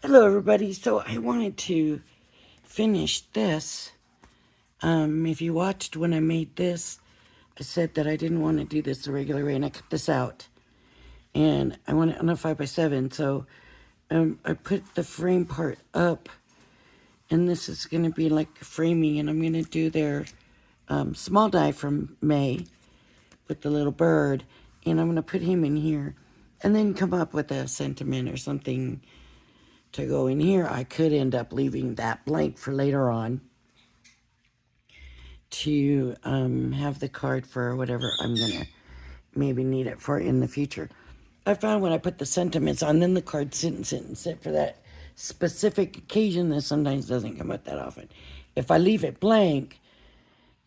Hello everybody, so I wanted to finish this. If you watched when I made this, I said that I didn't want to do this the regular way and I cut this out. And I want it on a 5x7, so I put the frame part up and this is going to be like framing, and I'm going to do their small die from May with the little bird, and I'm going to put him in here and then come up with a sentiment or something to go in here. I could end up leaving that blank for later on to have the card for whatever I'm gonna maybe need it for in the future. I found when I put the sentiments on, then the cards sit for that specific occasion that sometimes doesn't come up that often. If I leave it blank,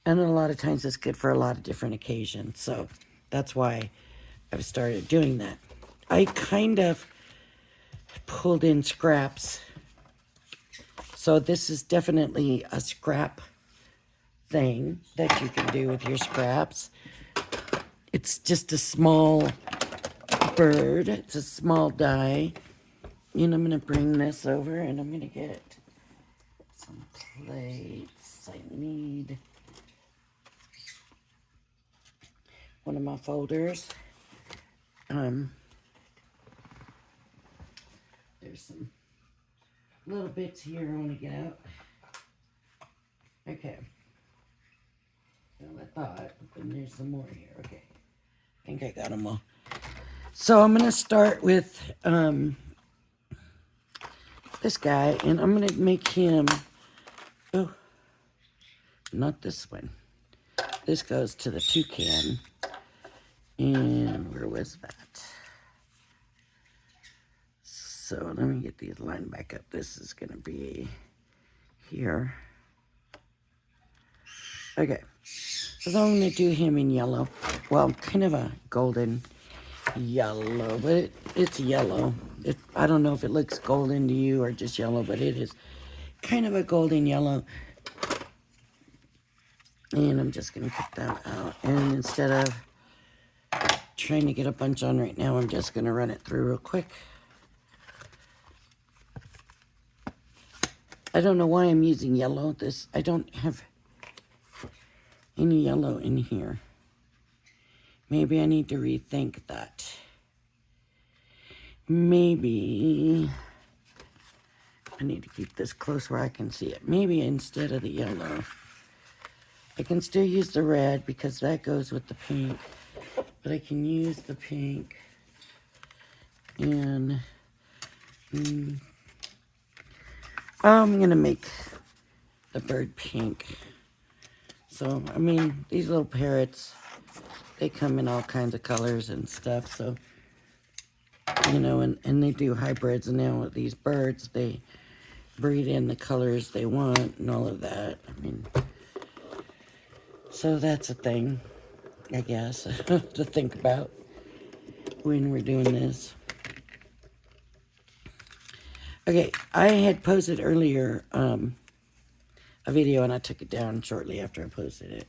and a lot of times it's good for a lot of different occasions, so that's why I've started doing that. I kind of pulled in scraps. So this is definitely a scrap thing that you can do with your scraps. It's just a small bird. It's a small die. And I'm going to bring this over and I'm going to get some plates. I need one of my folders. There's some little bits here I want to get out. Okay. Well, I thought, but then there's some more here. Okay. I think I got them all. So I'm going to start with this guy, and I'm going to make him, oh, not this one. This goes to the toucan. And where was that? So let me get these lined back up. This is going to be here. Okay. So I'm going to do him in yellow. Well, kind of a golden yellow, but it's yellow. I don't know if it looks golden to you or just yellow, but it is kind of a golden yellow. And I'm just going to cut that out. And instead of trying to get a bunch on right now, I'm just going to run it through real quick. I don't know why I'm using yellow. I don't have any yellow in here. Maybe I need to rethink that. Maybe I need to keep this close where I can see it. Maybe instead of the yellow, I can still use the red because that goes with the pink. But I can use the pink and I'm going to make the bird pink. So, I mean, these little parrots, they come in all kinds of colors and stuff. So, you know, and they do hybrids. And now with these birds, they breed in the colors they want and all of that. I mean, so that's a thing, I guess, to think about when we're doing this. Okay, I had posted earlier a video and I took it down shortly after I posted it.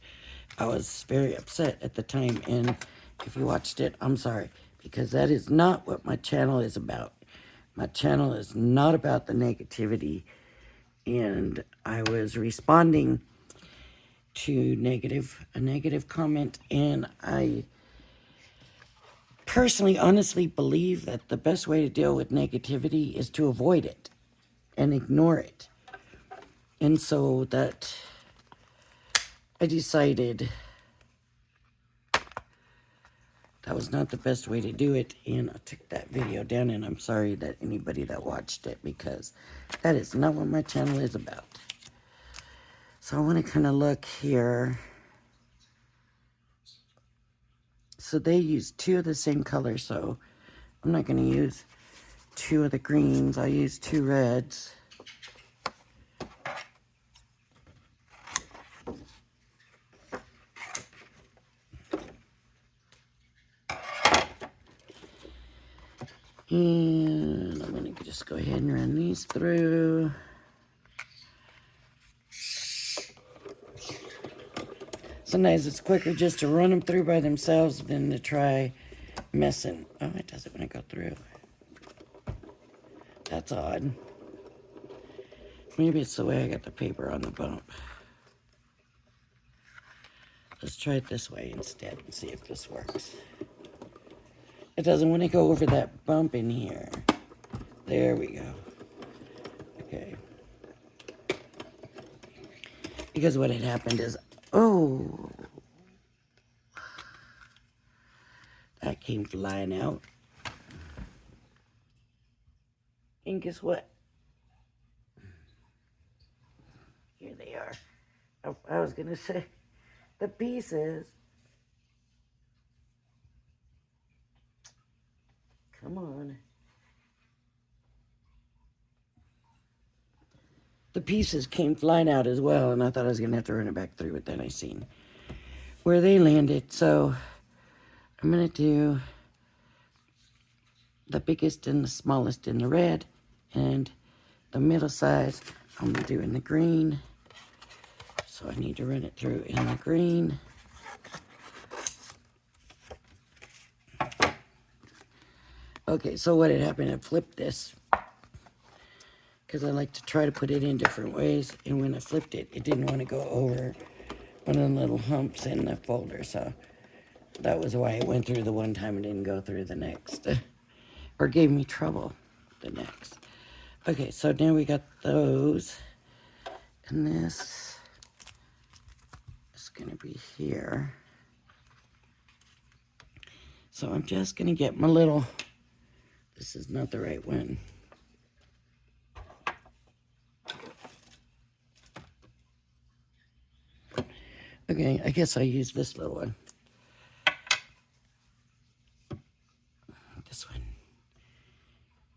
I was very upset at the time, and if you watched it, I'm sorry, because that is not what my channel is about. My channel is not about the negativity, and I was responding to a negative comment, and I personally, honestly believe that the best way to deal with negativity is to avoid it and ignore it. And so that I decided that was not the best way to do it, and I took that video down, and I'm sorry that anybody that watched it, because that is not what my channel is about. So I want to kind of look here. So they use two of the same color, so I'm not going to use two of the greens. I'll use two reds. And I'm going to just go ahead and run these through. Sometimes it's quicker just to run them through by themselves than to try messing. Oh, it does it when I go through. That's odd. Maybe it's the way I got the paper on the bump. Let's try it this way instead and see if this works. It doesn't want to go over that bump in here. There we go. Okay. Because what had happened is, oh, that came flying out. And guess what? Here they are. I was going to say, the pieces. Come on. The pieces came flying out as well, and I thought I was going to have to run it back through, but then I seen where they landed. So I'm going to do the biggest and the smallest in the red, and the middle size I'm going to do in the green. So I need to run it through in the green. Okay, so what had happened, I flipped this because I like to try to put it in different ways, and when I flipped it, it didn't want to go over one of the little humps in the folder, so that was why it went through the one time and didn't go through the next, or gave me trouble the next. Okay, so now we got those, and this is going to be here. So I'm just going to get my little, this is not the right one. Okay, I guess I use this little one. This one.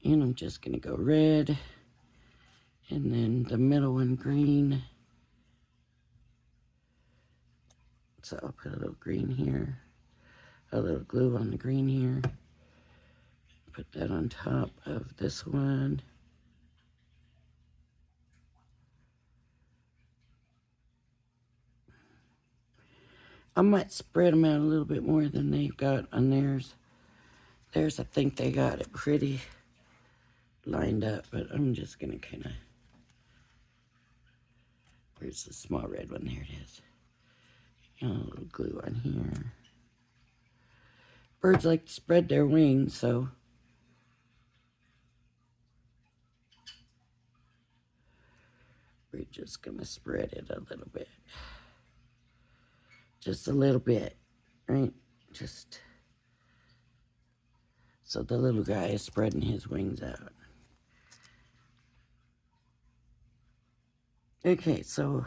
And I'm just going to go red. And then the middle one green. So I'll put a little green here. A little glue on the green here. Put that on top of this one. I might spread them out a little bit more than they've got on theirs. Theirs, I think they got it pretty lined up, but I'm just going to kind of, where's the small red one? There it is. And a little glue on here. Birds like to spread their wings, so we're just going to spread it a little bit. Just a little bit, right? Just so the little guy is spreading his wings out. Okay, so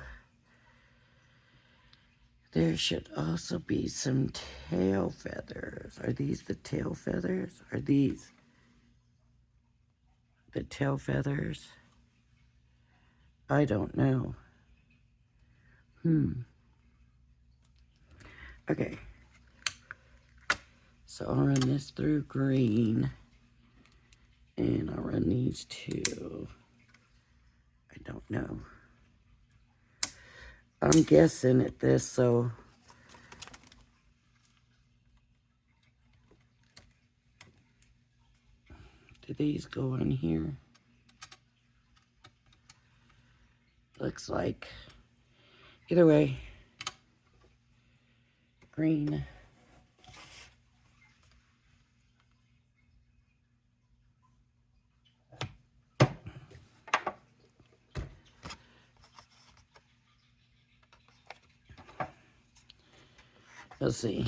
there should also be some tail feathers. Are these the tail feathers? Are these the tail feathers? I don't know. Okay. So I'll run this through green. And I'll run these two. I don't know. I'm guessing at this, so do these go on here? Looks like. Either way, green. Let's see.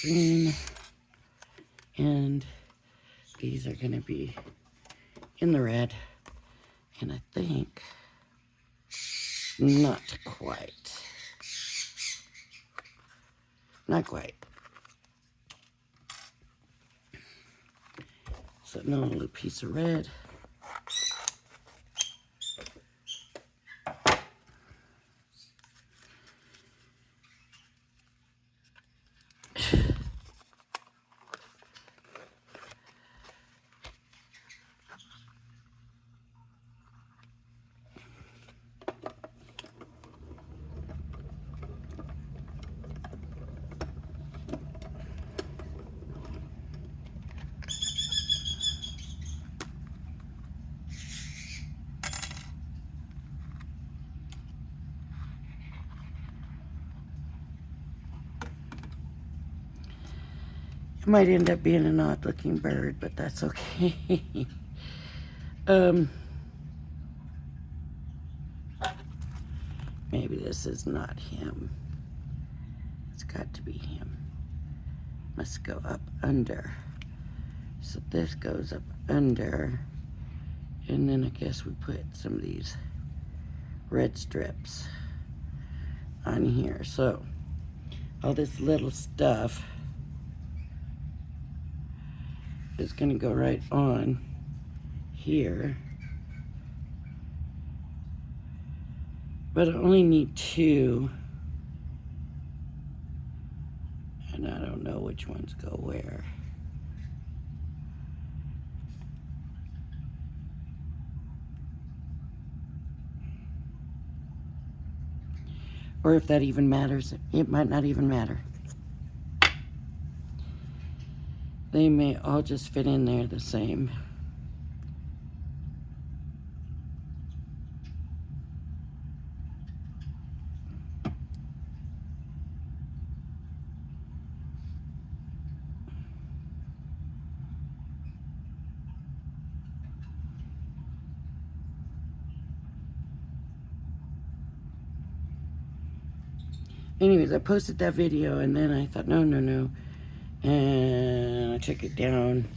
Green, and these are going to be in the red, and I think not quite. Not quite. So now a little piece of red. It might end up being an odd looking bird, but that's okay. Maybe this is not him. It's got to be him. Must go up under. So this goes up under, and then I guess we put some of these red strips on here. So all this little stuff is going to go right on here. But I only need 2. And I don't know which ones go where. Or if that even matters, it might not even matter. They may all just fit in there the same. Anyways, I posted that video and then I thought, no. And I took it down.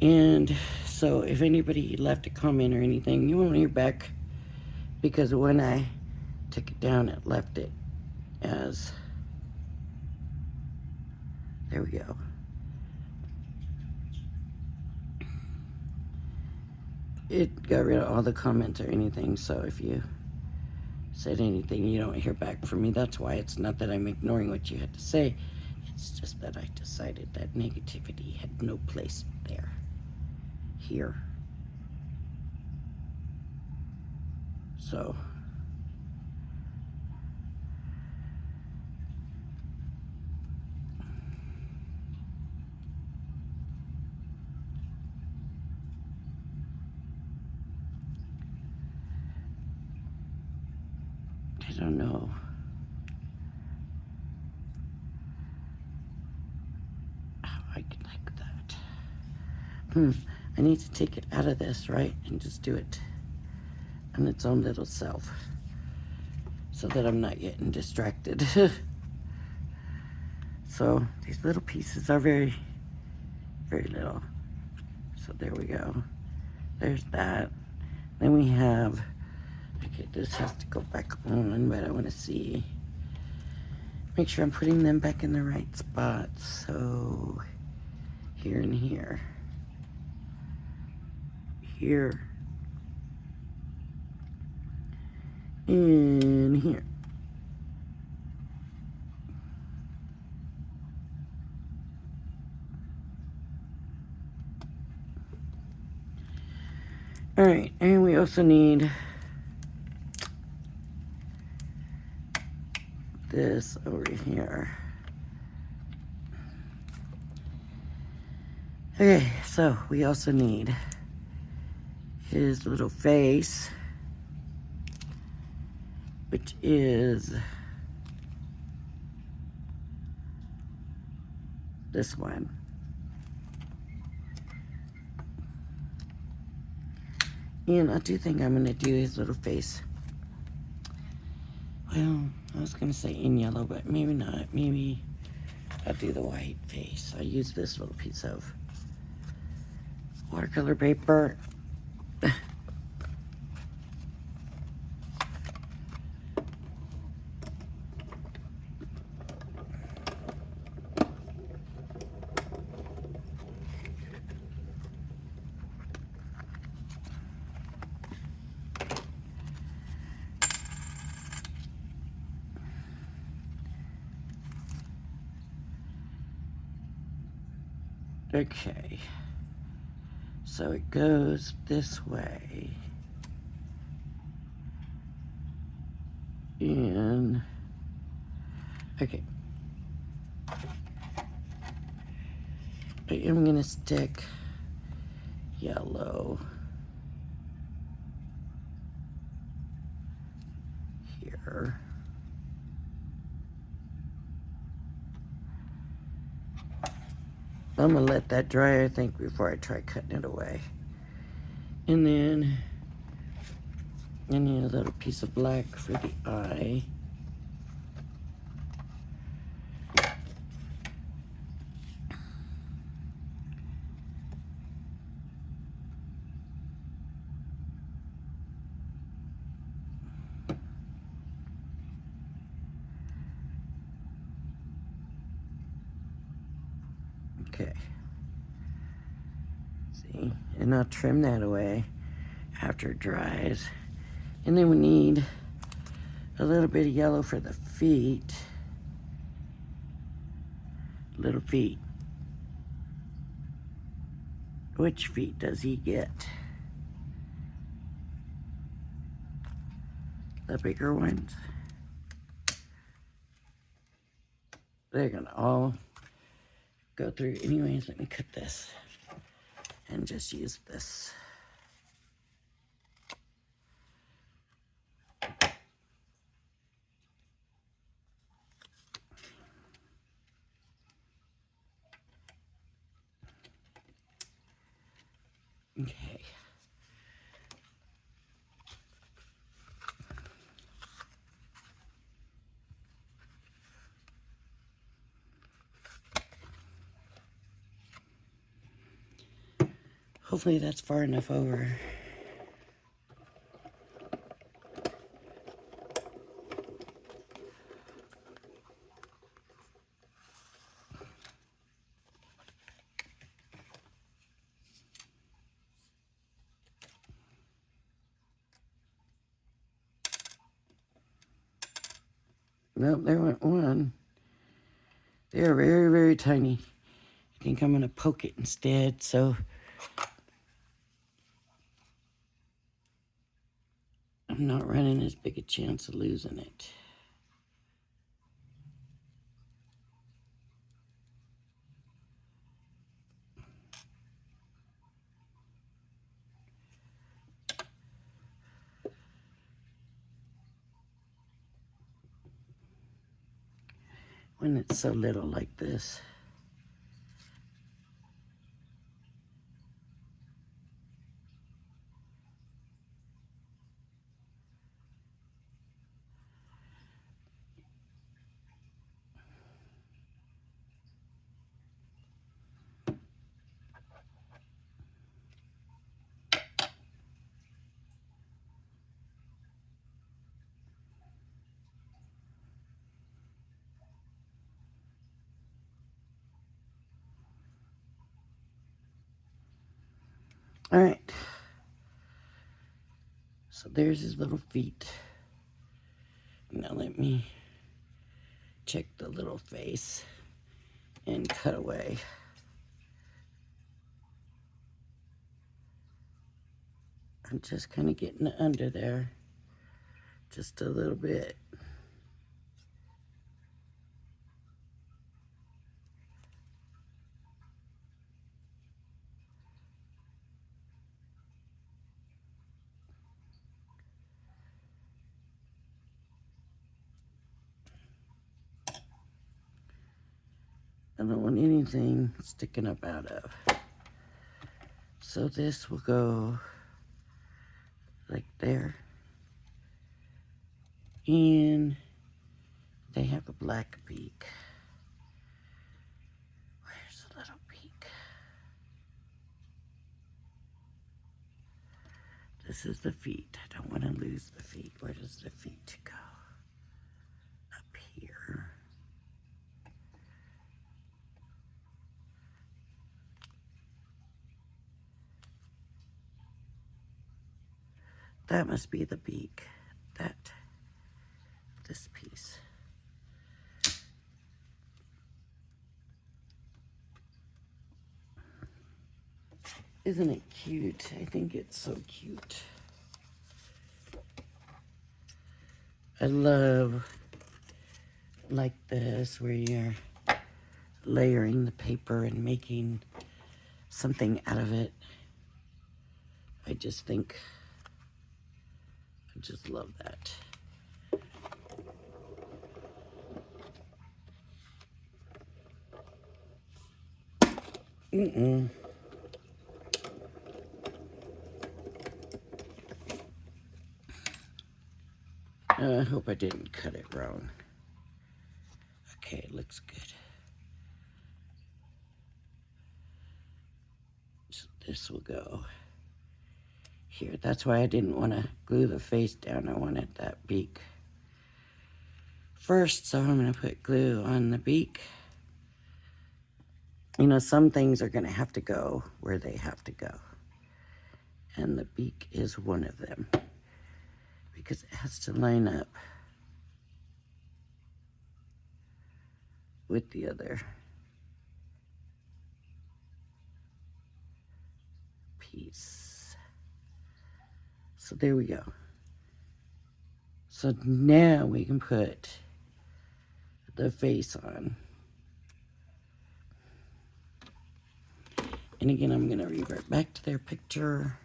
And so if anybody left a comment or anything, you won't hear back, because when I took it down, it left it as, there we go. It got rid of all the comments or anything, so if you said anything, you don't hear back from me. That's why. It's not that I'm ignoring what you had to say. It's just that I decided that negativity had no place there. Here. So I don't know. How I can like that. I need to take it out of this, right? And just do it on its own little self, so that I'm not getting distracted. So these little pieces are very, very little. So there we go. There's that. Then we have, okay, this has to go back on, but I want to see, make sure I'm putting them back in the right spots. So here and here. Here. And here. All right, and we also need this over here. Okay, so we also need his little face, which is this one. And I do think I'm gonna do his little face. Well, I was gonna say in yellow, but maybe not. Maybe I'll do the white face. I use this little piece of watercolor paper. Okay, so it goes this way, and okay, I am gonna stick yellow here. I'm gonna let that dry, I think, before I try cutting it away. And then I need a little piece of black for the eye. Okay. See? And I'll trim that away after it dries. And then we need a little bit of yellow for the feet. Little feet. Which feet does he get? The bigger ones? They're gonna all go through. Anyways, let me cut this and just use this. Okay. Hopefully that's far enough over. Nope, there went one. They're very, very tiny. I think I'm going to poke it instead, so I'm not running as big a chance of losing it. When it's so little like this. All right. So there's his little feet. Now let me check the little face and cut away. I'm just kind of getting under there just a little bit. I don't want anything sticking up out of. So this will go like there. And they have a black beak. Where's the little beak? This is the feet. I don't want to lose the feet. Where does the feet go? Up here. That must be the beak. This piece. Isn't it cute? I think it's so cute. I love like this where you're layering the paper and making something out of it. I just love that. I hope I didn't cut it wrong. Okay, it looks good. So this will go here. That's why I didn't want to glue the face down. I wanted that beak first, so I'm going to put glue on the beak. You know, some things are going to have to go where they have to go. And the beak is one of them, because it has to line up with the other piece. So there we go. So now we can put the face on. And again, I'm going to revert back to their picture.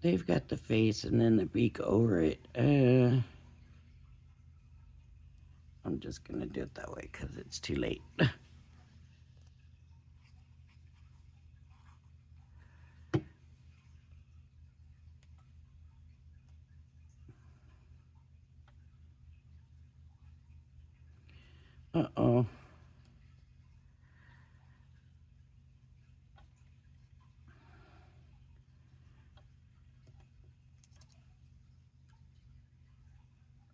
They've got the face and then the beak over it. I'm just going to do it that way because it's too late. Uh-oh.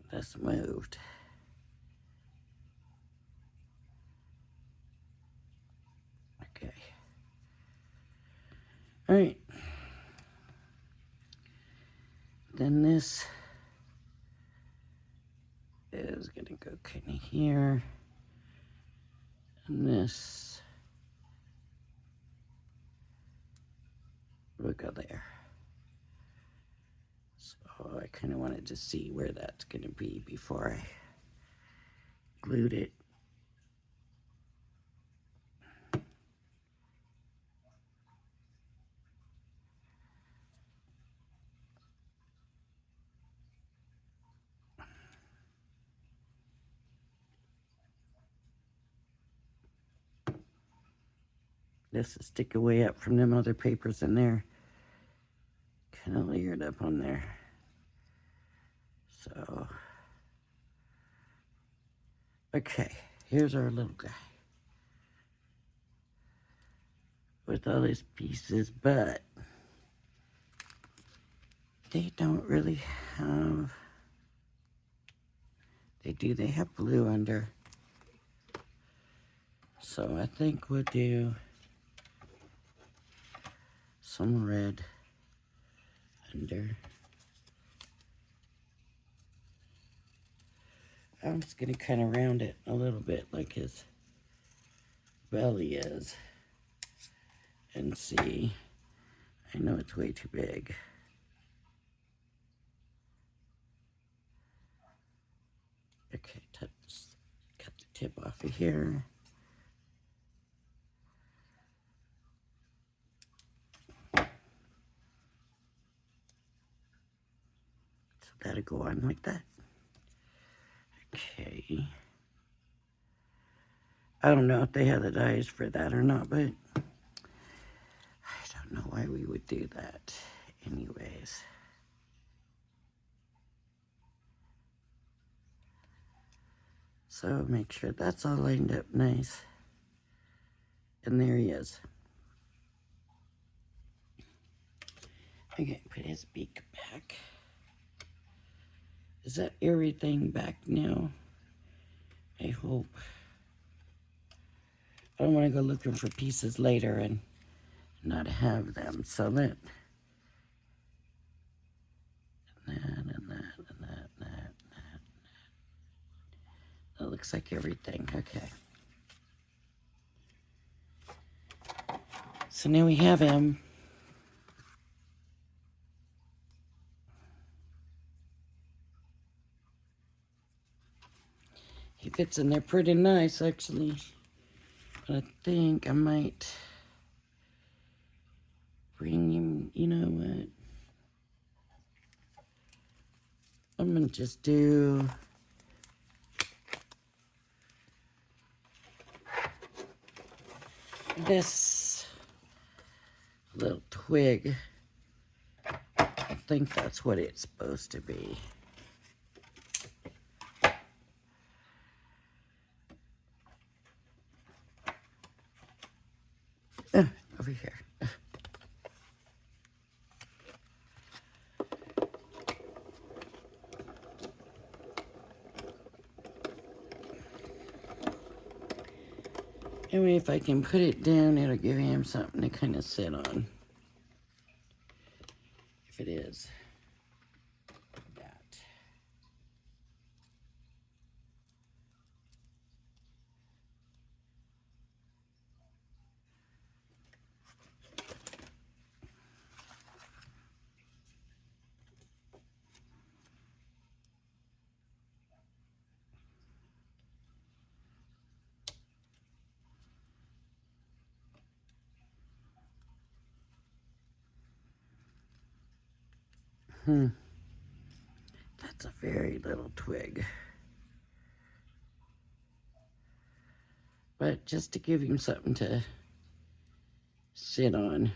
That's moved. Okay. All right. Then this is going to go kind of here. And this will go there. So I kind of wanted to see where that's going to be before I glued it. This is sticking way up from them other papers in there. Kind of layered up on there. So, okay, here's our little guy with all his pieces, but they don't really have, they have blue under. So I think we'll do some red under. I'm just going to kind of round it a little bit like his belly is and see. I know it's way too big. Okay, cut the tip off of here. So that'll go on like that. Okay. I don't know if they have the dies for that or not, but I don't know why we would do that anyways. So make sure that's all lined up nice. And there he is. Okay, put his beak back. Is that everything back now? I hope. I don't want to go looking for pieces later and not have them. So that, and that, and that, and that, and that, and that. That looks like everything. Okay. So now we have him. He fits in there pretty nice, actually. But I think I might bring him, you know what? I'm going to just do this little twig. I think that's what it's supposed to be. Over here. I mean, if I can put it down, it'll give him something to kind of sit on. If it is that. That's a very little twig. But just to give him something to sit on.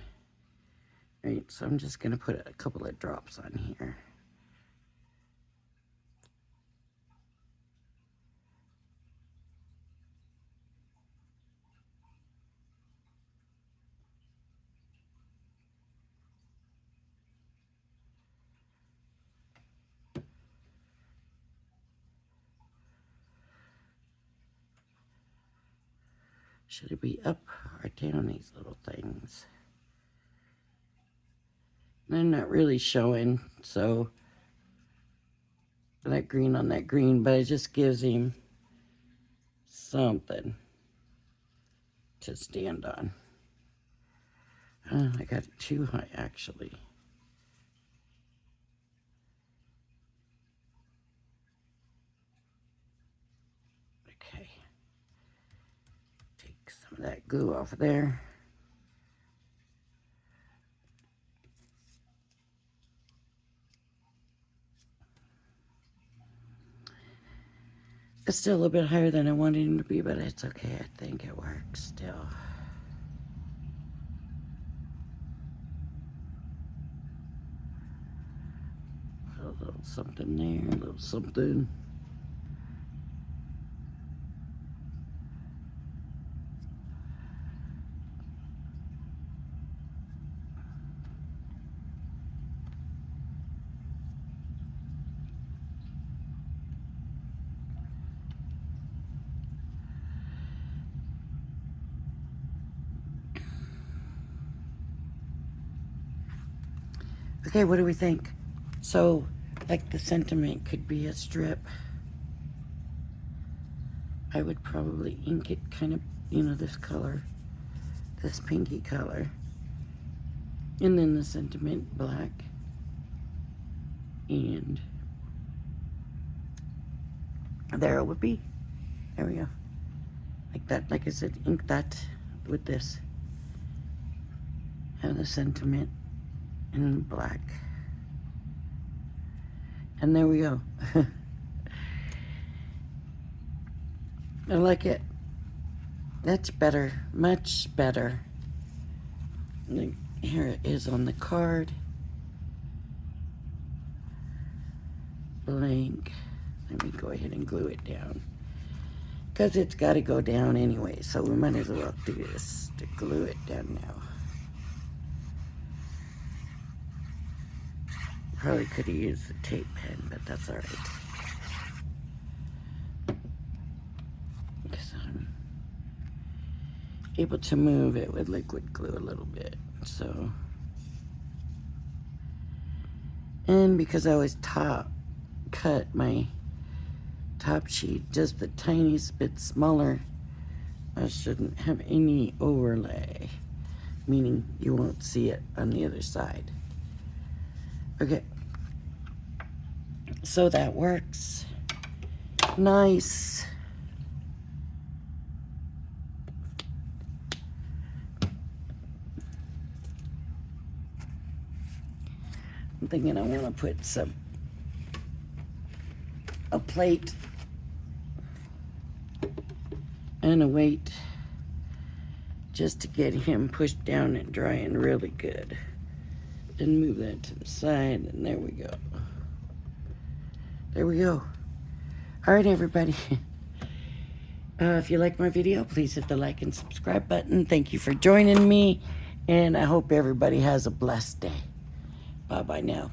Right, so I'm just going to put a couple of drops on here. Should it be up or down, these little things? They're not really showing, so that green on that green, but it just gives him something to stand on. I got it too high, actually. Okay. Take some of that goo off of there. It's still a little bit higher than I wanted him to be, but it's okay. I think it works still. Put a little something there, a little something. Okay, what do we think? So, like the sentiment could be a strip. I would probably ink it kind of, you know, this color, this pinky color. And then the sentiment black. And there it would be. There we go. Like that, like I said, ink that with this. Have the sentiment in black. And there we go. I like it. That's better, much better. Here it is on the card. Blank. Let me go ahead and glue it down. Because it's got to go down anyway, so we might as well do this to glue it down now. Probably could have used the tape pen, but that's all right. Because I'm able to move it with liquid glue a little bit, so. And because I always cut my top sheet just the tiniest bit smaller, I shouldn't have any overlay, meaning you won't see it on the other side. Okay, so that works. Nice. I'm thinking I want to put some a plate and a weight just to get him pushed down and drying really good. And move that to the side, and there we go. There we go. All right, everybody. If you like my video, please hit the like and subscribe button. Thank you for joining me, and I hope everybody has a blessed day. Bye-bye now.